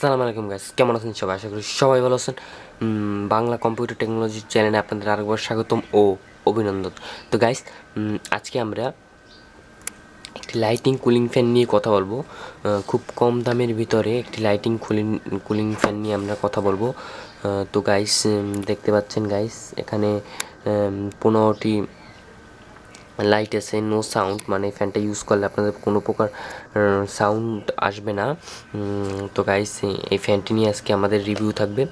আসসালামু আলাইকুম গাইস, কেমন আছেন সবাই? আশা করি সবাই ভালো আছেন। বাংলা কম্পিউটার টেকনোলজি চ্যানেলে আপনাদের আরেকবার স্বাগতম ও অভিনন্দন। তো গাইস, আজকে আমরা একটি লাইটিং কুলিং ফ্যান নিয়ে কথা বলবো। খুব কম দামের ভিতরে একটি লাইটিং কুলিং ফ্যান নিয়ে আমরা কথা বলবো। তো গাইস, দেখতে পাচ্ছেন গাইস, এখানে 15টি লাইট আছে, নো সাউন্ড, মানে ফ্যানটা ইউজ করলে আপনাদের কোনো প্রকার সাউন্ড আসবে না। তো গাইস, এই ফ্যানটি নিয়ে আজকে আমাদের রিভিউ থাকবে।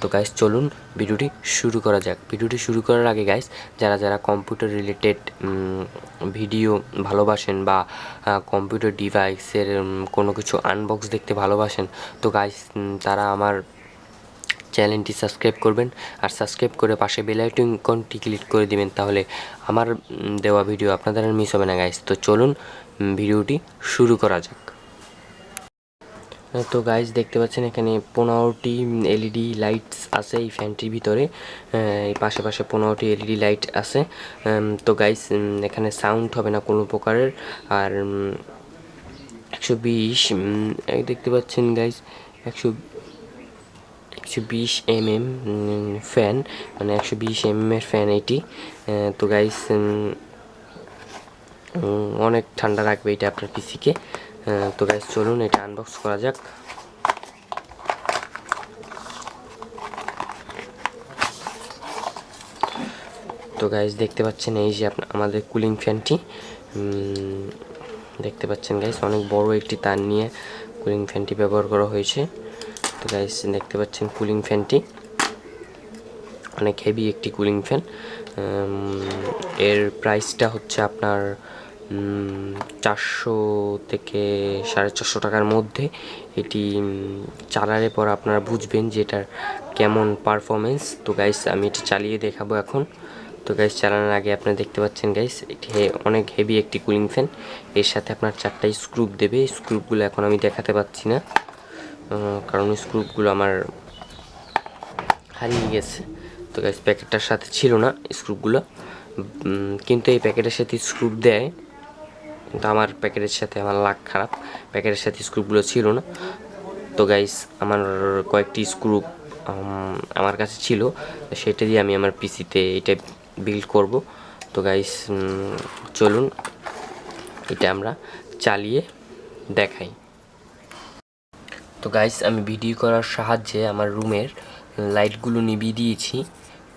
তো গাইস, চলুন ভিডিওটি শুরু করা যাক। ভিডিওটি শুরু করার আগে গাইস, যারা যারা কম্পিউটার রিলেটেড ভিডিও ভালোবাসেন বা কম্পিউটার ডিভাইসের কোনো কিছু আনবক্স দেখতে ভালোবাসেন, তো গাইস তারা আমার চ্যানেলটি সাবস্ক্রাইব করবেন, আর সাবস্ক্রাইব করে পাশে বেল আইকনটি ক্লিক করে দিবেন, তাহলে আমার দেওয়া ভিডিও আপনাদের আর মিস হবে না গাইস। তো চলুন ভিডিওটি শুরু করা যাক। তো গাইস, দেখতে পাচ্ছেন এখানে 15টি এলইডি লাইটস আছে এই ফ্যানটির ভিতরে। এই পাশে 15টি এলইডি লাইট আছে। তো গাইস, এখানে সাউন্ড হবে না কোনো প্রকারের। আর 120 দেখতে পাচ্ছেন গাইস, 120 ফ্যান, মানে 120 এর ফ্যান এটি। তো গাইস, অনেক ঠান্ডা রাখবে এটা আপনার পিসিকে। তো গাইস, চলুন এটা আনবক্স করা যাক। তো গাইস, দেখতে পাচ্ছেন এই যে আমাদের কুলিং ফ্যানটি। দেখতে পাচ্ছেন গাইস, অনেক বড় একটি তার নিয়ে কুলিং ফ্যানটি ব্যবহার করা হয়েছে। তো গাইস, দেখতে পাচ্ছেন কুলিং ফ্যানটি অনেক হেভি একটি কুলিং ফ্যান। এর প্রাইসটা হচ্ছে আপনার 400 থেকে 450 টাকার মধ্যে। এটি চালালে পর আপনারা বুঝবেন যে এটার কেমন পারফরমেন্স। তো গাইস, আমি এটি চালিয়ে দেখাবো এখন। তো গাইস, চালানোর আগে আপনারা দেখতে পাচ্ছেন গাইস, এটি অনেক হেভি একটি কুলিং ফ্যান। এর সাথে আপনার 4টাই স্ক্রুপ দেবে। স্ক্রুপগুলো এখন আমি দেখাতে পাচ্ছি না, কারণ স্ক্রুপগুলো আমার হারিয়ে গেছে। তো গাইস, প্যাকেটটার সাথে ছিল না স্ক্রুপগুলো, কিন্তু এই প্যাকেটের সাথে স্ক্রুপ দেয়। কিন্তু আমার প্যাকেটের সাথে আমার লাক খারাপ, প্যাকেটের সাথে স্ক্রুপগুলো ছিল না। তো গাইস, আমার কয়েকটি স্ক্রুপ আমার কাছে ছিল, সেটা দিয়ে আমি আমার পিসিতে এটা বিল্ড করব। তো গাইস, চলুন এটা আমরা চালিয়ে দেখাই। তো গাইস, আমি ভিডিও করার সাহায্যে আমার রুমের লাইটগুলো নিভিয়ে দিয়েছি।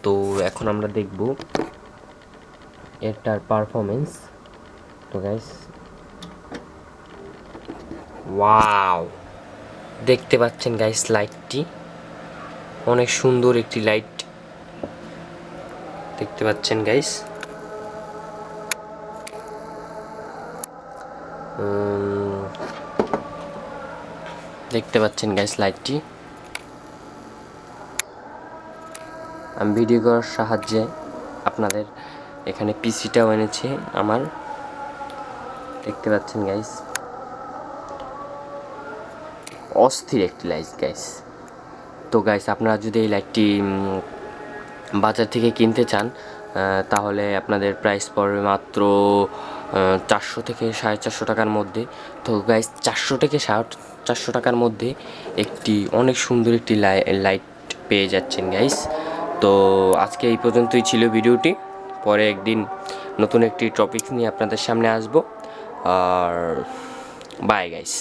তো এখন আমরা দেখব এটার পারফরমেন্স। তো গাইস, ওয়াও, দেখতে পাচ্ছেন গাইস, লাইটটি অনেক সুন্দর একটি লাইট দেখতে পাচ্ছেন গাইস। দেখতে পাচ্ছেন গাইস লাইটটি। আমি ভিডিও করার সাহায্যে আপনাদের এখানে পিসিটাও এনেছে আমার, দেখতে পাচ্ছেন গাইস, অস্থির একটি লাইট গাইস। তো গাইস, আপনারা যদি এই লাইটটি বাজার থেকে কিনতে চান, তাহলে আপনাদের প্রাইস পড়বে মাত্র 400 থেকে 450 টাকার মধ্যে। তো গাইস, 400 থেকে 450 টাকার মধ্যে একটি অনেক সুন্দর একটি লাইট পেয়ে যাচ্ছেন গাইস। তো আজকে এই পর্যন্তই ছিল ভিডিওটি। পরে একদিন নতুন একটি টপিক নিয়ে আপনাদের সামনে আসবো। আর বাই গাইস।